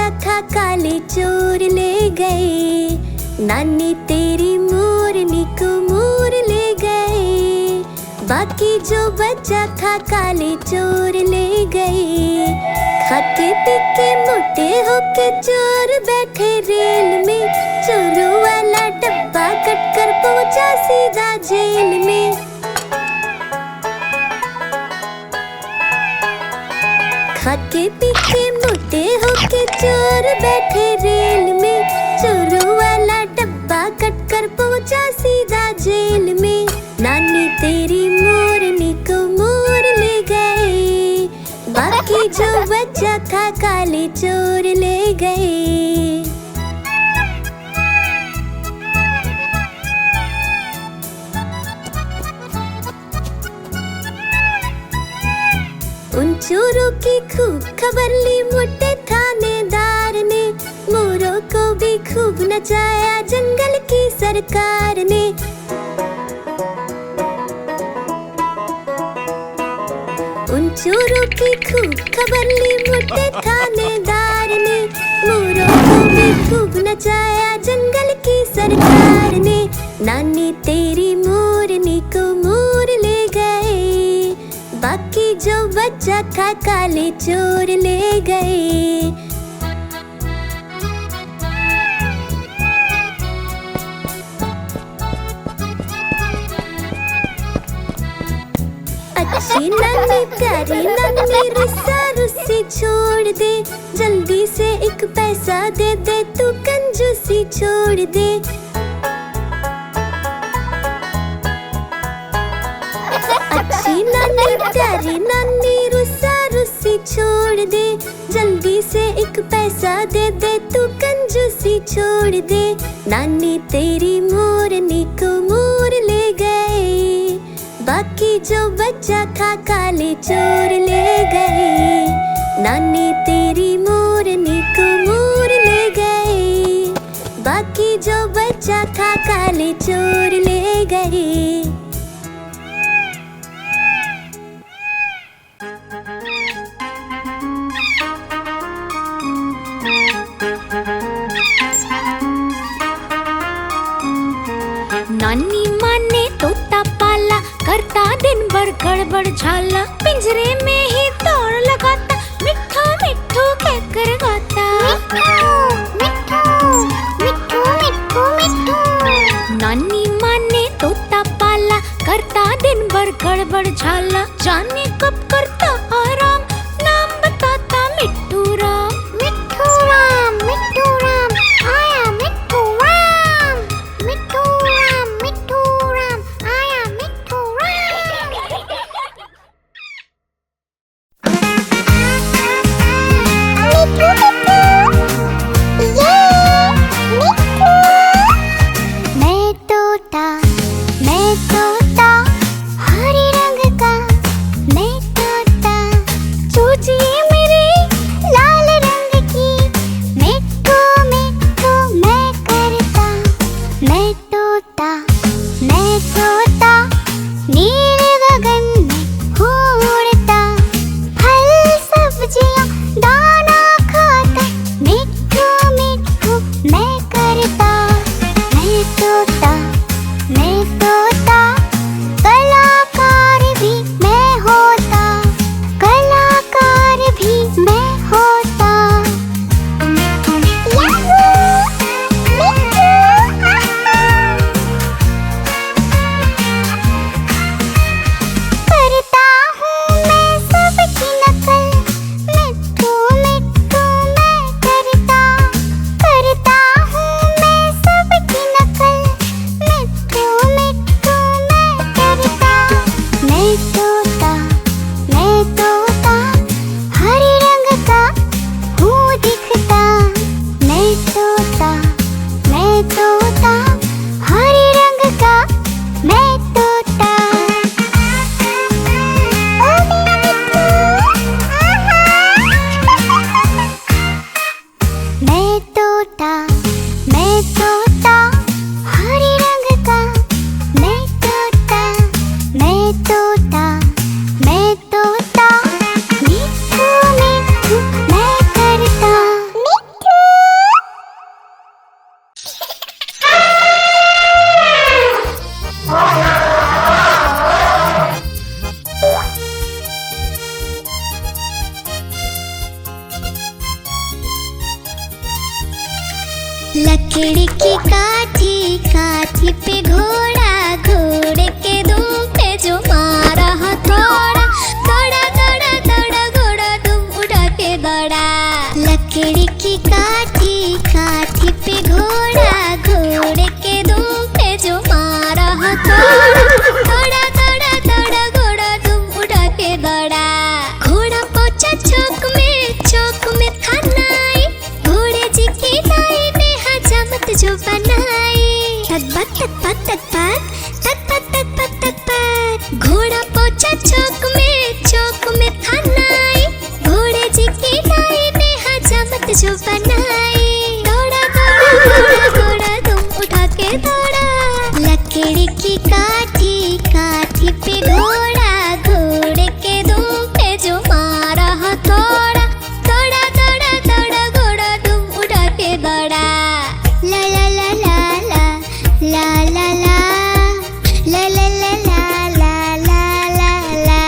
बच्चा था काले चोर ले गए, नानी तेरी मोरनी को मोर ले गए। बाकी जो बच्चा था काले चोर ले गए। खाते पी के मोटे होके चोर बैठे रेल में, चोरों वाला डब्बा कट कर पहुंचा सीधा जेल में। खाके पी के मोटे होके चोर बैठे रेल में, चोरों वाला डब्बा कट कर पहुंचा सीधा जेल में। नानी तेरी मोरनी को मोर ले गए, बाकी जो बच्चा था काले चोर ले गए। उन चोरों की खूब खबर ली मोटे थानेदार ने, मोरों को भी खूब नचाया जंगल की सरकार ने। उन चोरों की खूब खबर ली मोटे थानेदार ने, मोरों को भी खूब नचाया जंगल की सरकार ने। नानी तेरी मोरनी को मोर ले गए, बाकी जो बच्चा था काले चोर ले गए। अच्छी नानी प्यारी नानी रुस्सा रुस्सी छोड़ दे, जल्दी से एक पैसा दे दे तू कंजूसी छोड़ दे। अच्छी नानी प्यारी नानी रुस्सा रुस्सी छोड़ दे, जल्दी से एक पैसा दे दे तू कंजूसी छोड़ दे। नानी तेरी मोरनी को मोर ले गए, बाकी जो बच्चा था काले चोर ले गए। नानी तेरी मोरनी को मोर ले गए, बाकी जो बच्चा था काले चोर ले गए। नानी माँ ने तोता पाला, करता दिन भर गड़बड़ झाला, पिंजरे में ही दौड़ लगाता, मिट्ठू मिट्ठू कहकर गाता। मिट्ठू मिट्ठू मिट्ठू मिट्ठू। नानी माँ ने तोता पाला, करता दिन भर गड़बड़ झाला, जाने कब करता आराम, नाम बताता मिट्ठू राम। मिट्ठू राम आया मिट्ठू राम, मिट्ठू राम आया मिट्ठू राम। मैं तोता हरे रंग का, मैं तोता चूचिए मेरे लाल रंग की, मिट्ठू मिट्ठू मैं करता। मैं तोता नीले गगन में उड़ता, फल सब्जियां दाना खाता, मिट्ठू मिट्ठू मैं करता। मैं तोता कलाकार भी मैं होता, कलाकार भी मैं होता। करता हूँ मैं सबकी नकल, मिट्ठू मिट्ठू मैं करता। करता हूँ मैं सबकी नकल, मिट्ठू मिट्ठू मैं करता। मैं तोता हरे रंग का हूँ दिखता। मैं तोता हरे रंग का मैं तोता। ओ मेरा मिट्ठू, मैं तोता हरे रंग का, मैं तोता मिट्ठू मिट्ठू मैं करता। लकड़ी की काठी, काठी पे घोड़ा, घोड़े के दुम पे जो मारा हथौड़ा, दौड़ा दौड़ा दौड़ा घोड़ा दुम उठा के दौड़ा। लकड़ी की काठी, काठी पे घोड़ा, घोड़े के दुम पे जो मारा हथौड़ा, दौड़ा दौड़ा दौड़ा घोड़ा दुम उठा के दौड़ा। घोड़ा पहुंचा चौक में था नाई, घोड़े जी की नाई ने हजामत जो बनाई। तकबक तकबक तकबक तकबक तकबक तकबक। घोड़ा पहुंचा चौक में था नाई, घोड़े जी की नाई ने हजामत जो बनाई। दौड़ा दौड़ा दौड़ा घोड़ा तुम उठा के दौड़ा। लकड़ी की काठी, काठी पे घोड़ा, घोड़े के दुम पे जो मारा हथौड़ा, दौड़ा दौड़ा दौड़ा घोड़ा तुम उठा के दौड़ा। ला ला ला ला ला ला ला ला ला ला ला ला ला ला ला।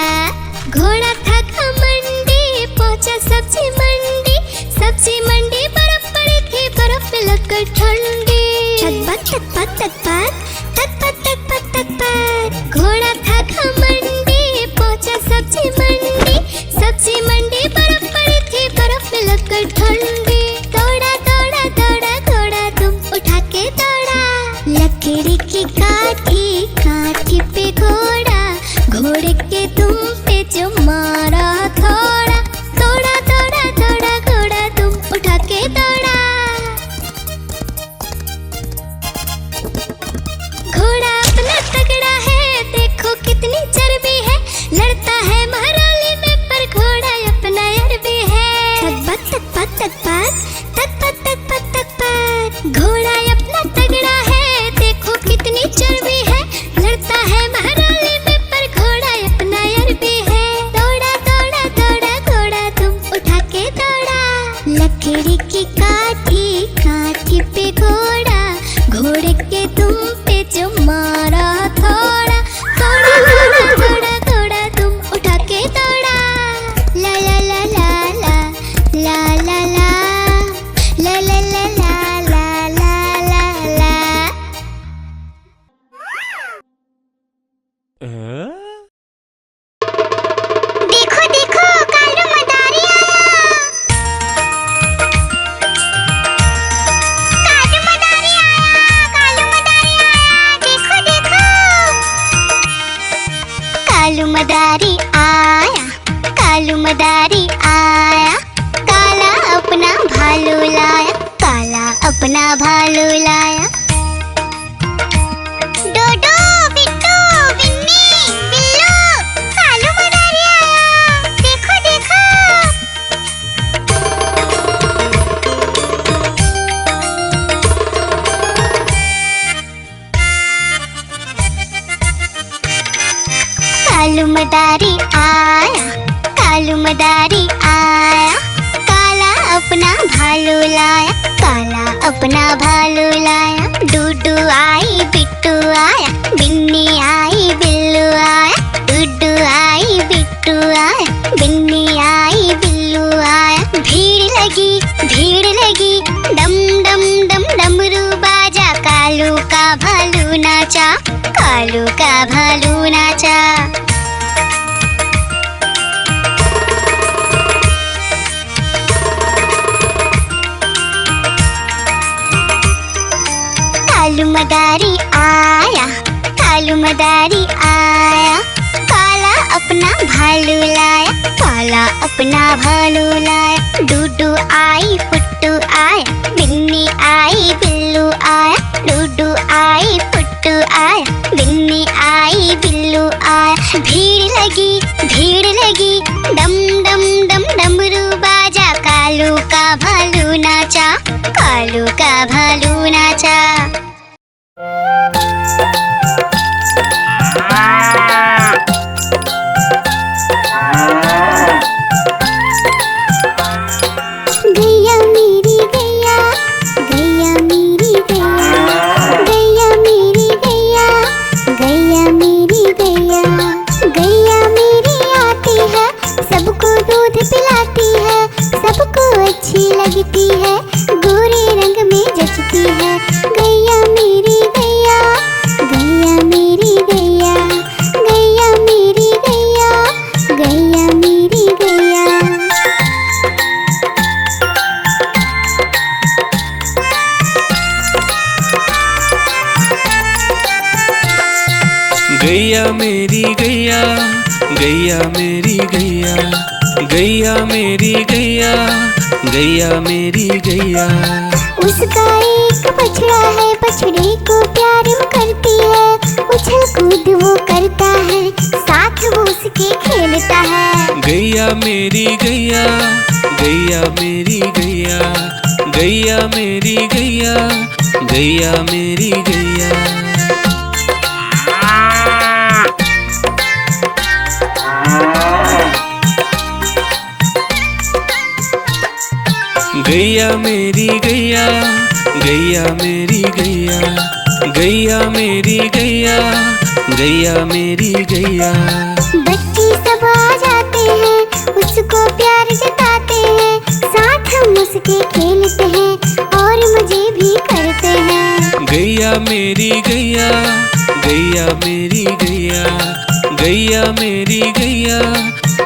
घोड़ा था घमंडी, पहुंचा सब्जी मंडी, सब्जी मंडी बर्फ पड़ी थी, बर्फ में लगकर ठंडी। तकबक तकबक तकबक तकबक तकबक तकबक। घोड़ा था घमंडी, पहुंचा सब्जी मंडी, सब्जी मंडी बर्फ पड़ी थी, बर्फ में लगकर ठंडी। दौड़ा दौड़ा दौड़ा घोड़ा तुम उठा के दौड़ा। लकड़ी की काठी, काठी पे घोड़ा, घोड़े के दुम पे जो मारा हथौड़ा, दौड़ा दौड़ा दौड़ा घोड़ा तुम उठा के दौड़ा। घोड़ा अपना तगड़ा है, देखो कितनी चर्बी है, लड़ता है महराली में पर घोड़ा अपना अरबी है। तकबक तकबक तकबक तकबक तकबक तकबक। घोड़ा अपना तगड़ा है, देखो कितनी चर्बी है, लड़ता है महराली में पर घोड़ा अपना अरबी है। दौड़ा दौड़ा दौड़ा घोड़ा तुम उठा के दौड़ा। लकड़ी की काठी, काठी पे घोड़ा, घोड़े के दुम पे जो मारा हथौड़ा, दौड़ा दौड़ा दौड़ा घोड़ा तुम उठा के दौड़ा। ला ला ला ला ला ला ला ला ला ला ला ला ला ला ला ला। देखो देखो कालू मदारी आया, कालू मदारी आया, कालू मदारी आया, देखो देखो। कालू मदारी आया, कालू मदारी आया, काला अपना भालू लाया, काला अपना भालू लाया। डोडो बिट्टू बिन्नी बिल्लू, कालू मदारी आया, देखो देखो। कालू मदारी आया, कालू मदारी आया, काला अपना भालू लाया, काला अपना भालू लाया। डूडू आई बिट्टू आया, बिन्नी आई बिल्लू आया, डूडू आई बिट्टू आया, बिन्नी आई बिल्लू आया। भीड़ लगी डम डम डम डमरू बाजा, कालू का भालू नाचा, कालू का भालू नाचा। कालू मदारी आया, कालू मदारी आया, काला अपना भालू लाया, काला अपना भालू लाया। डूडू आई फुट्टू आया, बिन्नी आई बिल्लू आया, डूडू आई फुट्टू आया, बिन्नी आई बिल्लू आया। भीड़ लगी डम डम डम डमरू बाजा, कालू का भालू नाचा, कालू का भालू नाचा। गैया मेरी गैया, गैया मेरी गैया, गैया मेरी गैया, गैया मेरी गैया। गैया मेरी आती है, सबको दूध पिलाती है, सबको अच्छी लगती है, गोरे रंग में बजती है। गैया मेरी गैया, गैया मेरी गैया, गैया मेरी गैया, गैया मेरी गैया। गैया मेरी गैया, गैया मेरी गैया, गैया मेरी गैया, गैया मेरी गैया। उसका एक बछड़ा है, बछड़े को प्यार वो करती है। उछल कूद वो करता है, साथ वो उसके खेलता है। गैया मेरी गैया, गैया मेरी गैया, गैया मेरी गैया, गैया मेरी गैया। गैया मेरी गैया, गैया मेरी गैया, गैया मेरी गैया, गैया मेरी गैया। बच्चे सब आ जाते हैं, उसको प्यार जताते हैं। साथ हम उसके खेलते हैं और मजे भी करते हैं। गैया मेरी गैया, गैया मेरी गैया, गैया मेरी गैया,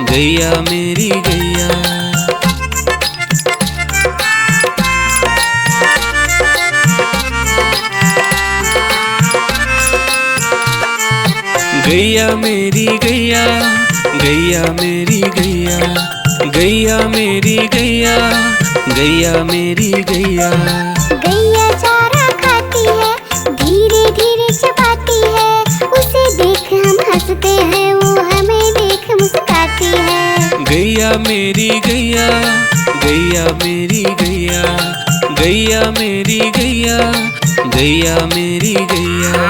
गैया मेरी गैया। गैया मेरी गैया, गैया मेरी गैया, गैया मेरी गैया, गैया मेरी गैया। गैया चारा खाती है, धीरे धीरे चबाती है। उसे देख हम हंसते हैं, वो हमें देख मुस्कुराती है। गैया मेरी गैया, गैया मेरी गैया, गैया मेरी गैया, गैया मेरी गैया।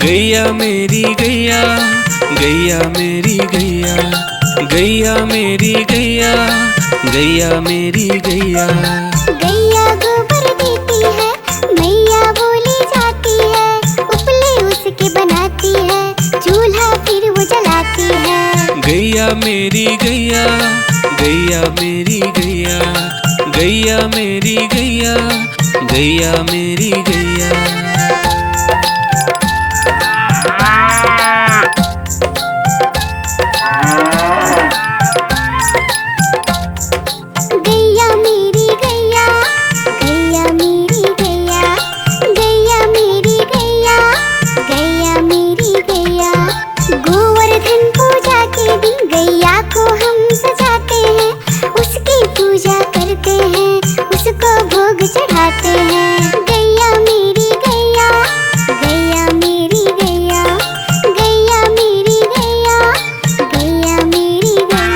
गैया मेरी गैया, गैया मेरी गैया, गैया मेरी गैया, गैया मेरी गैया। गैया गोबर देती है, मैया बोली जाती है। उपले उसके बनाती है, चूल्हा फिर वो जलाती है। गैया मेरी गैया, गैया मेरी गैया, गैया मेरी गैया, गैया मेरी गैया। गैया मेरी गैया, गैया मेरी गैया, गैया मेरी गैया, गैया मेरी गैया। गोवर्धन पूजा के दिन गैया को हम सजाते हैं। उसकी पूजा करते हैं, उसको भोग चढ़ाते हैं। गैया मेरी गैया, गैया मेरी गैया, गैया मेरी गैया, गैया मेरी गैया।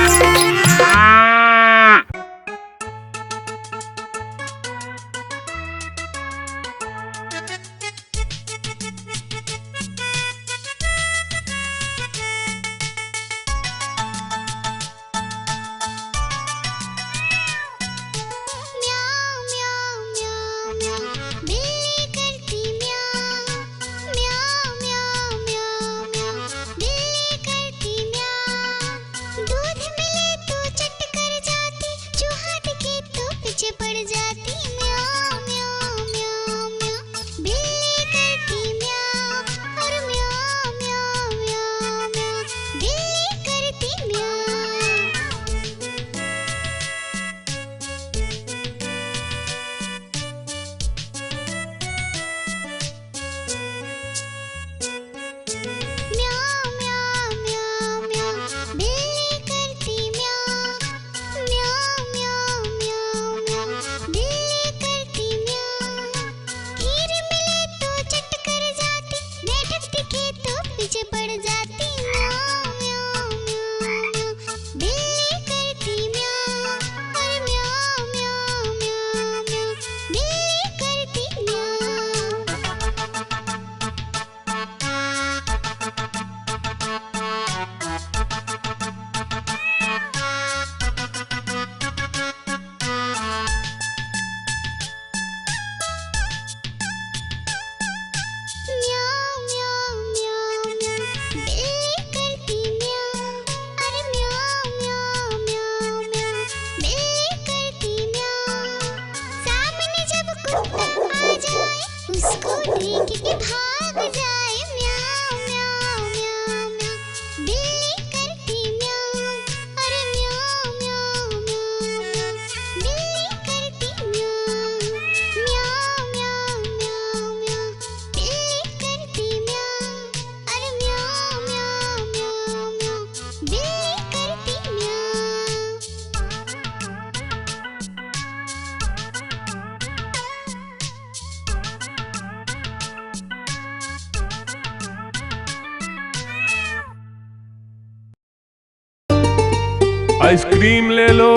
आइसक्रीम ले लो,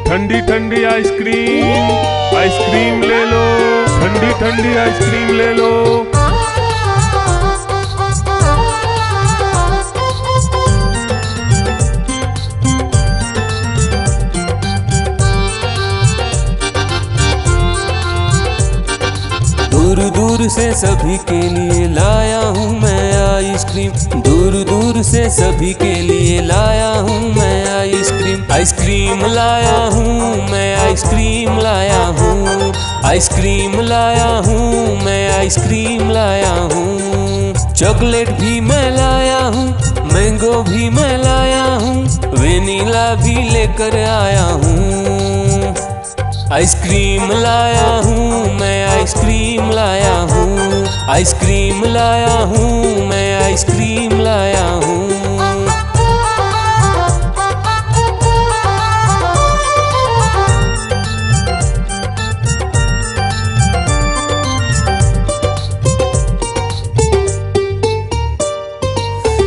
ठंडी ठंडी आइसक्रीम। आइसक्रीम ले लो, ठंडी ठंडी आइसक्रीम ले लो। दूर दूर से सभी के लिए लाया हूँ मैं आइसक्रीम। दूर दूर से सभी के लिए लाया हूँ मैं आइसक्रीम। आइसक्रीम लाया हूँ मैं, आइसक्रीम लाया हूँ। आइसक्रीम लाया हूँ मैं, आइसक्रीम लाया हूँ। चॉकलेट भी मैं लाया हूँ, मैंगो भी मैं लाया हूँ, वेनिला भी लेकर आया हूँ। आइसक्रीम लाया हूँ मैं, आइसक्रीम लाया हूँ। आइसक्रीम लाया हूँ मैं, आइसक्रीम लाया हूँ।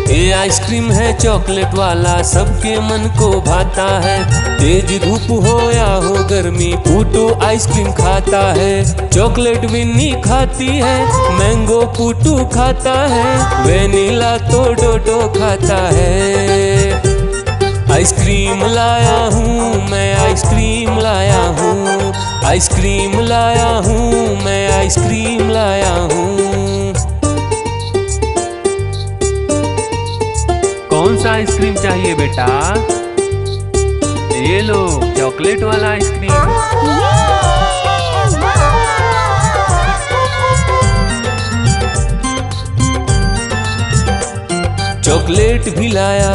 ये आइसक्रीम है चॉकलेट वाला, सबके मन को भाता है। तेज धूप हो या हो गर्मी, पूटू आइसक्रीम खाता है। चॉकलेट विन्नी खाती है, मैंगो पूटू खाता है, वेनिला तो डोडो खाता है। आइसक्रीम लाया हूँ मैं, आइसक्रीम लाया हूँ। आइसक्रीम लाया हूँ मैं, आइसक्रीम लाया हूँ। कौन सा आइसक्रीम चाहिए बेटा? ये लो चॉकलेट वाला आइसक्रीम। चॉकलेट भी लाया,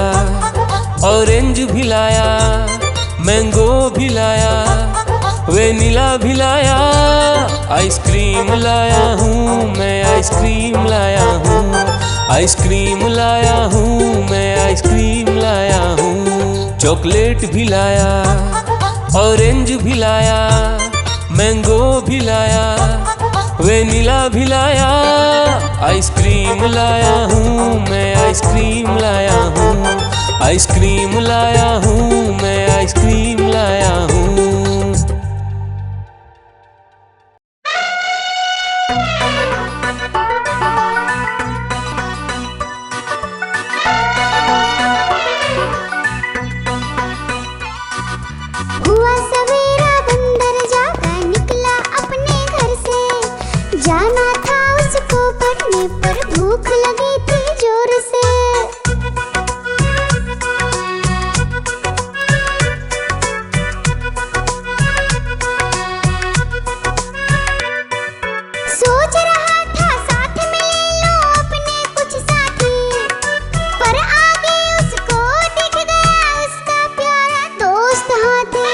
ऑरेंज भी लाया, मैंगो भी लाया, वेनिला भी लाया। आइसक्रीम लाया हूँ मैं, आइसक्रीम लाया हूँ। आइसक्रीम लाया हूँ मैं, आइसक्रीम लाया हूँ। चॉकलेट भी लाया, ऑरेंज भी लाया, मैंगो भी लाया, वेनिला भी लाया। आइसक्रीम लाया हूँ मैं, आइसक्रीम लाया हूँ। आइसक्रीम लाया हूँ मैं, आइसक्रीम लाया हूँ। हुआ सवेरा बंदर जागा निकला अपने घर से। जाना था उसको पढ़ने पर भूख लगी थी जोर से। सोच रहा था साथ में ले लो अपने कुछ साथी, पर आगे उसको दिख गया उसका प्यारा दोस्त हाथी।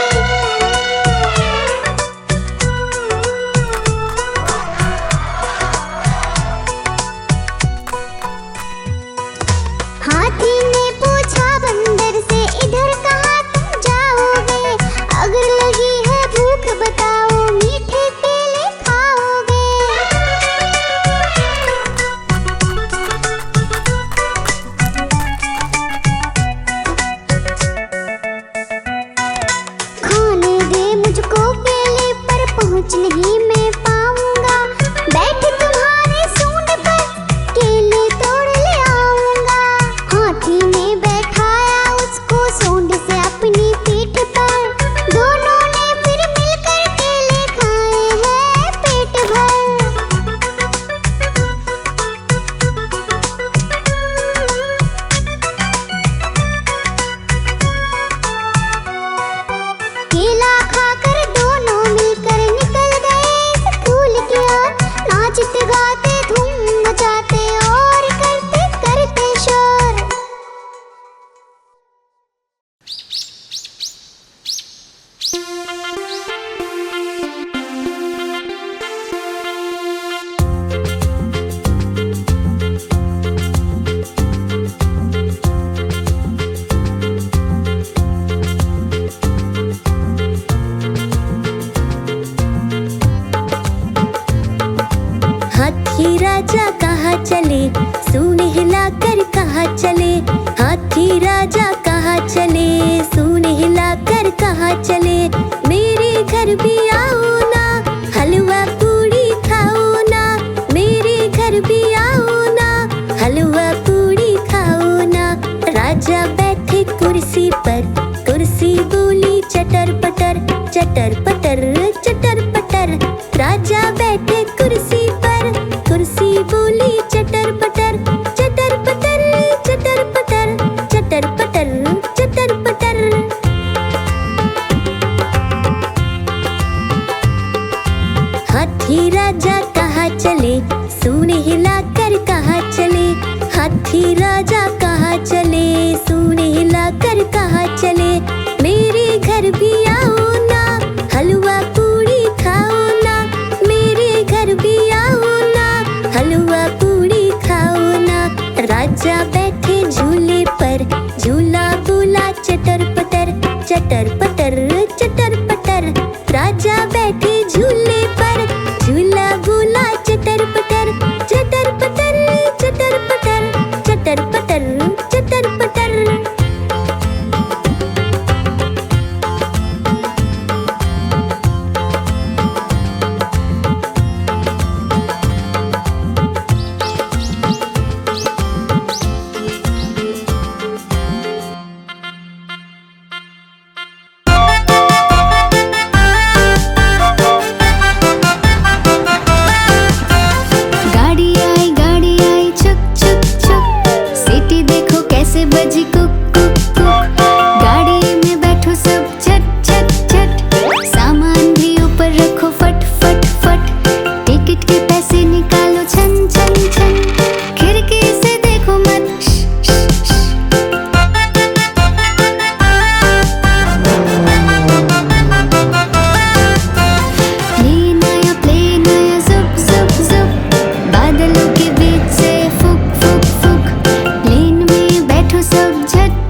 हाथी ने पूछा बंदर से, इधर कहाँ तुम जाओगे? अगर लगी है भूख बताओ, मीठे केले खाओगे? खाने दे मुझको केले, पर पहुँच नहीं मैं पाऊंगा। बैठ तुम्हारे सूंड पर, केले तोड़ ले आऊंगा। हाथी ने बैठाया उसको सूंड से अपनी पीठ पर। दोनों ने फिर मिलकर केले खाए हैं पेट भर। केला खाकर दोनों मिलकर निकल गए स्कूल की ओर। नाचते गाते धूम मचाते और करते करते शोर। हाथी राजा कहाँ चले, सूंड हिलाकर कहाँ चले। हाथी राजा कहाँ कहाँ चले, सूंड हिलाकर कहाँ चले, मेरे घर भी आओ ना, हलवा पूड़ी खाओ ना, मेरे घर भी आओ ना, हलवा पूड़ी खाओ ना। राजा बैठे कुर्सी पर, कुर्सी बोली चटर पटर, चटर पटर चटर पटर। राजा बैठे कुर्सी पर, कुर्सी बोली चटर पटर, चटर पटर चटर पटर, चटर पटर चटर पटर। हाथी राजा कहाँ चले, सूंड हिलाकर कहाँ चले, हाथी राजा कहाँ चले, सूंड हिलाकर कहाँ चले, मेरे घर भी आओ ना, हलवा पूड़ी खाओ ना, मेरे घर भी आओ ना, हलवा पूड़ी खाओ ना। राजा बैठे झूले पर, झूला बोला चटर पटर, चटर पटर चटर पटर। राजा बैठे झूले पर, झूला बोला चटर पटर, चटर पटर चटर पटर, चटर पटर चटर पटर। गाड़ी आई छुक छुक छुक, सीटी देखो कैसे बजी कुक कुक कुक। गाड़ी में बैठो सब छट छट छट, सामान भी ऊपर रखो फट फट फट। टिकट के पैसे निकालो छन छन छन, खिड़की से देखो मत श श श। प्लेन आया जुप जुप जुप, बादलों के बीच से फुक फुक फुक। प्लेन में बैठो सब झट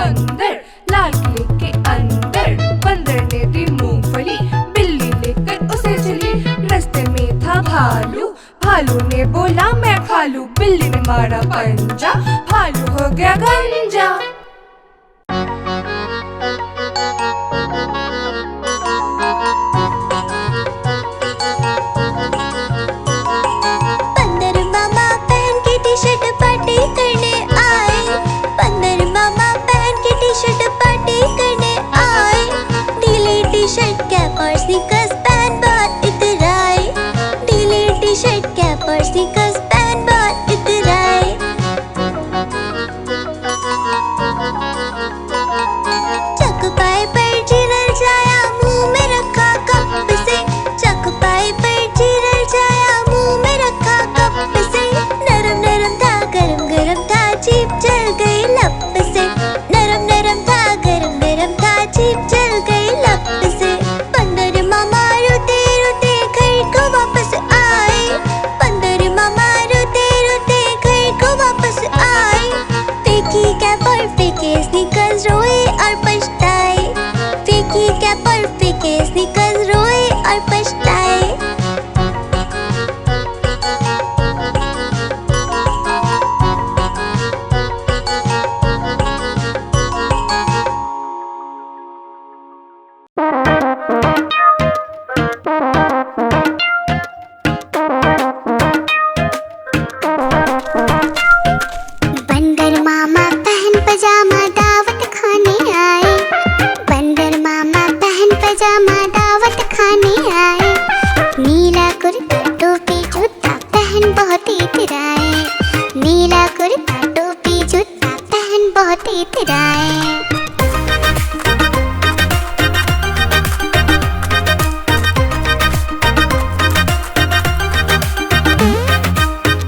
बंदर, लाल किले के अंदर बंदर ने दी मूंगफली, बिल्ली लेकर उसे चली, रास्ते में था भालू, भालू ने बोला मैं खा लूं, बिल्ली ने मारा पंजा, भालू हो गया गंजा। बंदर मामा पहन के टी-शर्ट पार्टी करने आए, बंदर मामा पहन के टी-शर्ट पार्टी करने आए, ढीली टी-शर्ट कैप और स्नीकर्स पहन बहुत इतराए, ढीली टी-शर्ट कैप और स्नीकर्स पहन बहुत इतराए। चौपाई पर चिरल जाया, मुंह में रखा कप से, चौपाई पर चिरल जाया, मुंह में रखा कप से, नरम नरम था गरम गरम था, जीभ जल गई लप से, नरम नरम था गरम गरम था, जीभ जल गई लप से। बंदर मामा रोते रोते घर को वापस आए, बंदर मामा रोते रोते घर को वापस आए, फेंकी कैप और फेंके स्नीकर्स, रोए और पछताए, फेंकी कैप और फेंके स्नीकर्स, रोए और पछताए। बंदर मामा पहन पजामा दावत खाने आए, बंदर मामा पहन पजामा दावत खाने आए, नीला कुर्ता टोपी जूता पहन बहुत इतराए, नीला कुर्ता टोपी जूता पहन बहुत इतराए।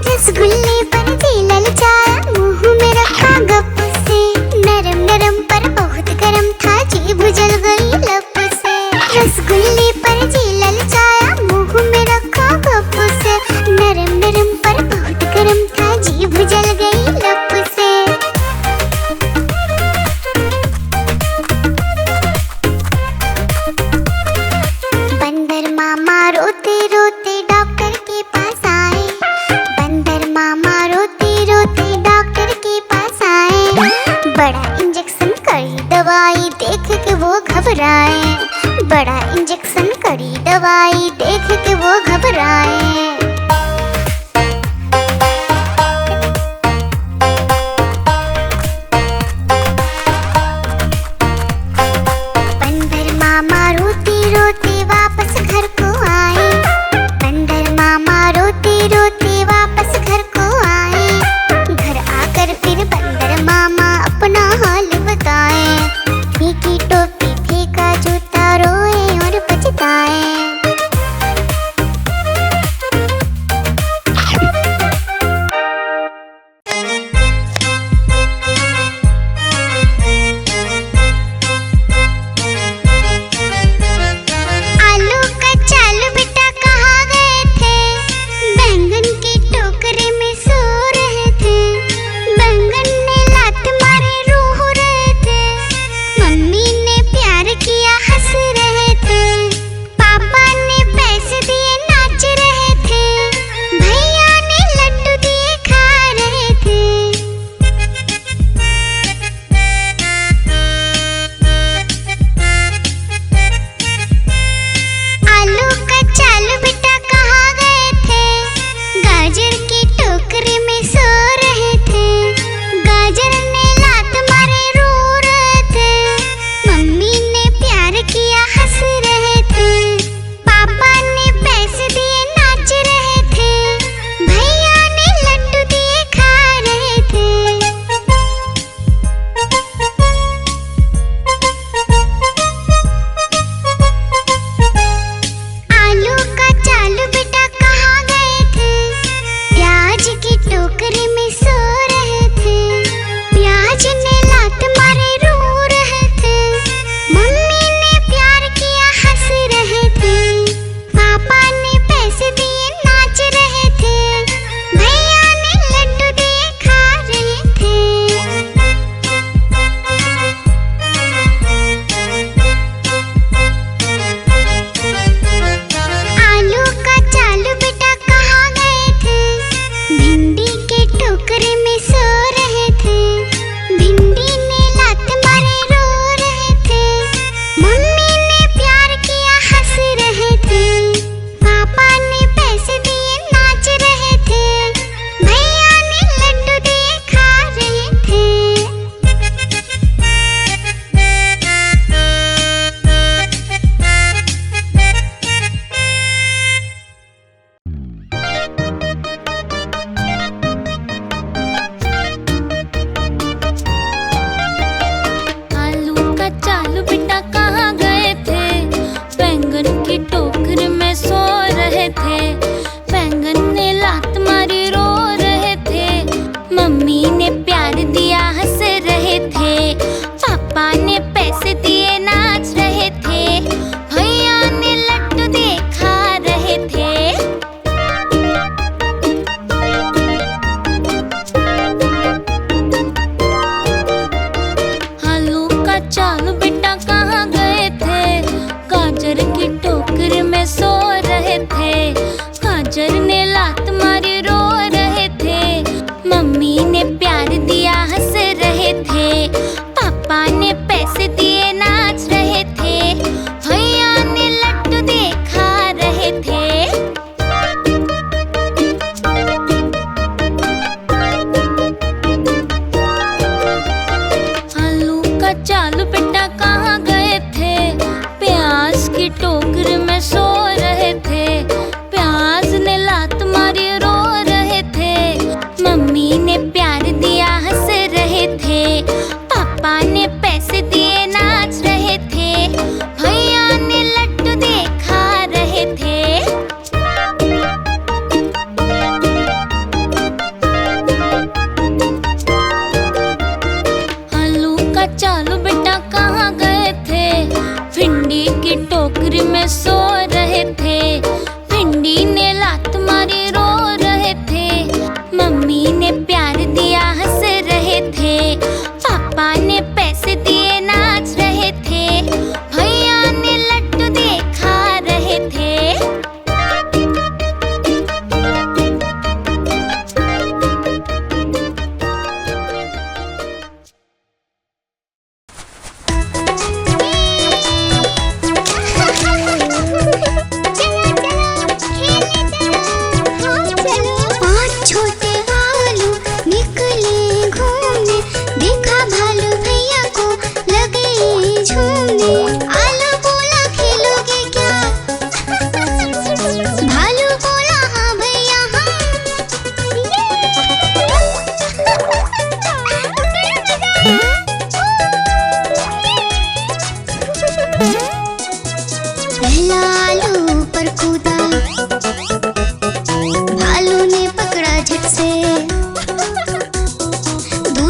रसगुल्ले पर जी ललचाया, मुंह में रखा गप से, नरम नरम पर बहुत गरम था, जीभ जल गई लप से। रसगुल्ले पर जी ललचाया, मुंह में रखा गप से, नरम नरम पर बहुत गरम था, जीभ जल गई लप से। बंदर मामा रोते रोते डॉक्टर के पास आए, बंदर मामा रोते रोते डॉक्टर के पास आए, बड़ा इंजेक्शन कड़ी दवाई देख के वो घबराए, बड़ा इंजेक्शन कड़ी दवाई देख के वो घबराए। बंदर मामा रोते रोते वापस घर को आए, बंदर मामा रोते रोते वापस घर को आए, घर आकर फिर बंदर मामा अपना हाल बताए, फीकी टोपी फेंका जूता, रोए और पछताए।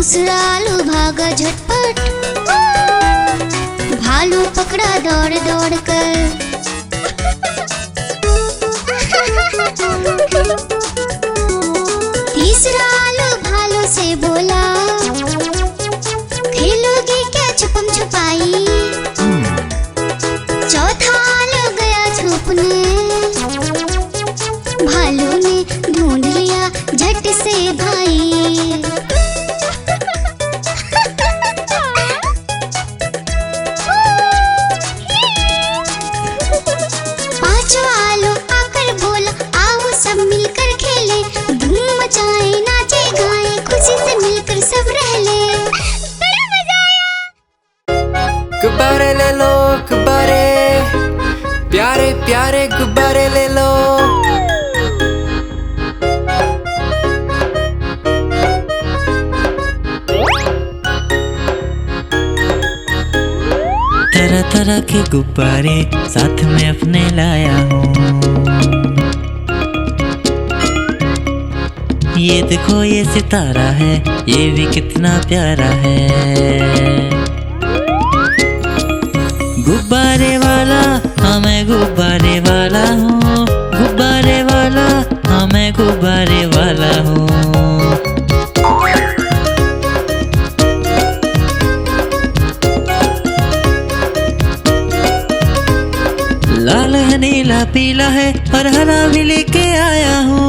दूसरा आलू भागा झटपट, भालू पकड़ा दौड़ दौड़ कर। तीसरा आलू भालू से बोला, खेलोगे क्या छुपम छुपाई। चौथा आलू गया छुपने, भालू ने ढूंढ लिया झट से भाई। पांचवा आलू आकर बोला, आओ सब मिलकर खेले, धूम मचाए नाचे गाए, खुशी से मिलकर सब रह ले। बड़ा मजा आया। गुब्बारे ले लो गुब्बारे, प्यारे प्यारे गुब्बारे ले लो। तरह तरह के गुब्बारे साथ में अपने लाया हूँ। ये देखो ये सितारा है, ये भी कितना प्यारा है। गुब्बारे वाला हाँ मैं गुब्बारे वाला हूँ, गुब्बारे वाला हाँ मैं गुब्बारे वाला हूँ। लाल है नीला पीला है और हरा भी लेके आया हूँ।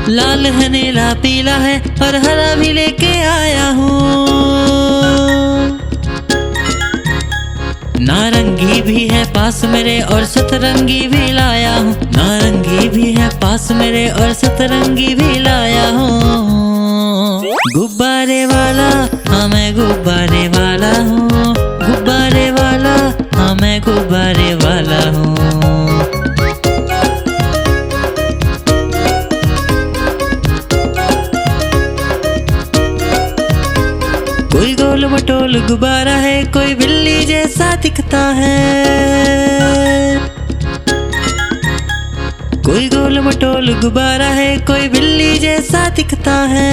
लाल है नीला पीला है और हरा भी लेके आया हूँ। नारंगी भी है पास मेरे और सतरंगी भी लाया हूँ। नारंगी भी है पास मेरे और सतरंगी भी लाया हूँ। गुब्बारे वाला हाँ मैं गुब्बारे वाला हूँ, गुब्बारे वाला हाँ मैं गुब्बारे वाला हूँ। कोई गोल मटोल गुब्बारा है, कोई बिल्ली जैसा दिखता है। कोई गोल मटोल गुब्बारा है, कोई बिल्ली जैसा दिखता है।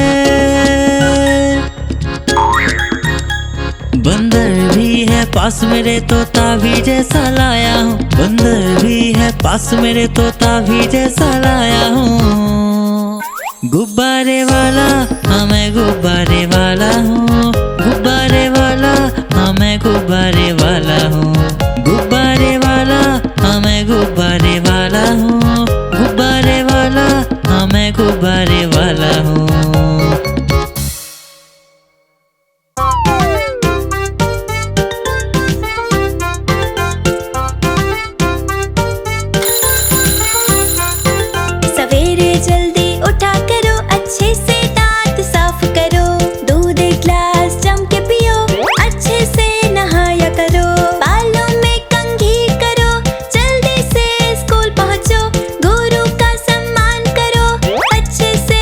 बंदर भी है पास मेरे, तोता भी जैसा लाया हूँ। बंदर भी है पास मेरे, तोता भी जैसा लाया हूँ। गुब्बारे वाला हाँ मैं गुब्बारे वाला हूँ, गुब्बारे वाला हाँ मैं गुब्बारे वाला हूँ। गुब्बारे वाला हाँ मैं गुब्बारे वाला हूँ, गुब्बारे वाला हाँ मैं गुब्बारे वाला हूँ। सवेरे जल्दी उठा करो, अच्छे से दांत साफ करो, दूध एक ग्लास जम के पियो, अच्छे से नहाया करो, बालों में कंघी करो, जल्दी से स्कूल पहुंचो, गुरु का सम्मान करो, अच्छे से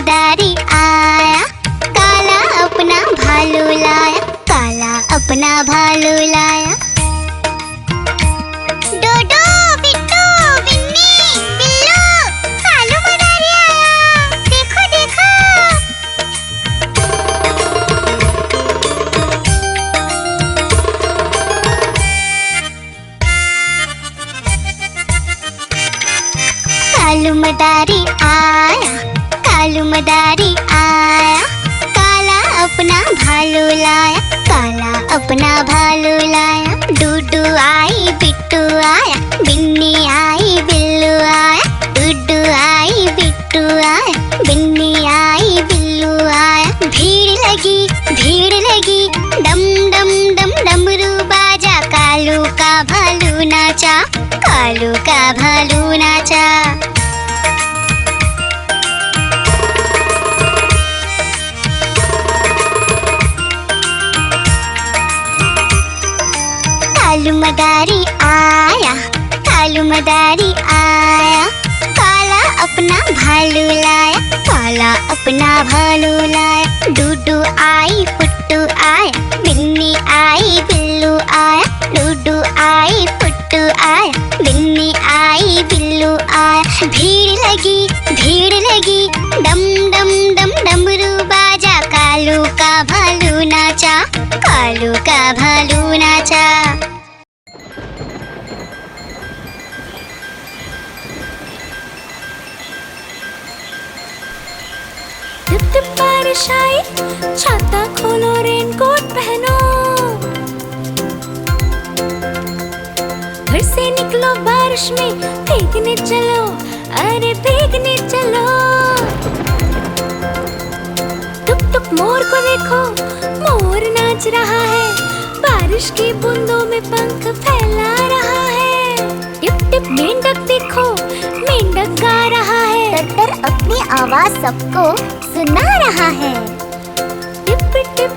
मदारी आया, काला अपना भालू लाया, काला अपना भालू लाया। डोडो, बिट्टू, बिन्नी, बिल्लू, कालू मदारी आया, देखो देखो। कालू मदारी आया, कालू मदारी आया, काला अपना भालू लाया, काला अपना भालू लाया। डूडू आई, बिट्टू आया, बिन्नी आई, बिल्लू आया, डूडू आई, बिट्टू आया, बिन्नी आई, बिल्लू आया। भीड़ लगी, डम डम डम डमरू बाजा, कालू का भालू नाचा, कालू का भालू नाचा। कालू मदारी आया, कालू मदारी आया, काला अपना भालू लाया, काला अपना भालू लाया। डूडू आई, पुट्टू आया, बिन्नी आई, बिल्लू आया, डूडू आई, पुट्टू आया, बिन्नी आई, बिल्लू आया। भीड़ लगी, डम डम डम डमरू बाजा, कालू का भालू नाचा, कालू का भालू नाचा। टिप टिप बारिश आई, छाता खोलो, रेनकोट पहनो, घर से निकलो बारिश में, भीगने चलो, अरे भीगने चलो। टुक टुक मोर को देखो, मोर नाच रहा है, बारिश की बूंदों में पंख फैला रहा है। टिप टिप मेंढक देखो, मेंढक गा रहा है, टट्टर अपनी आवाज सबको सुना रहा है। Tip tip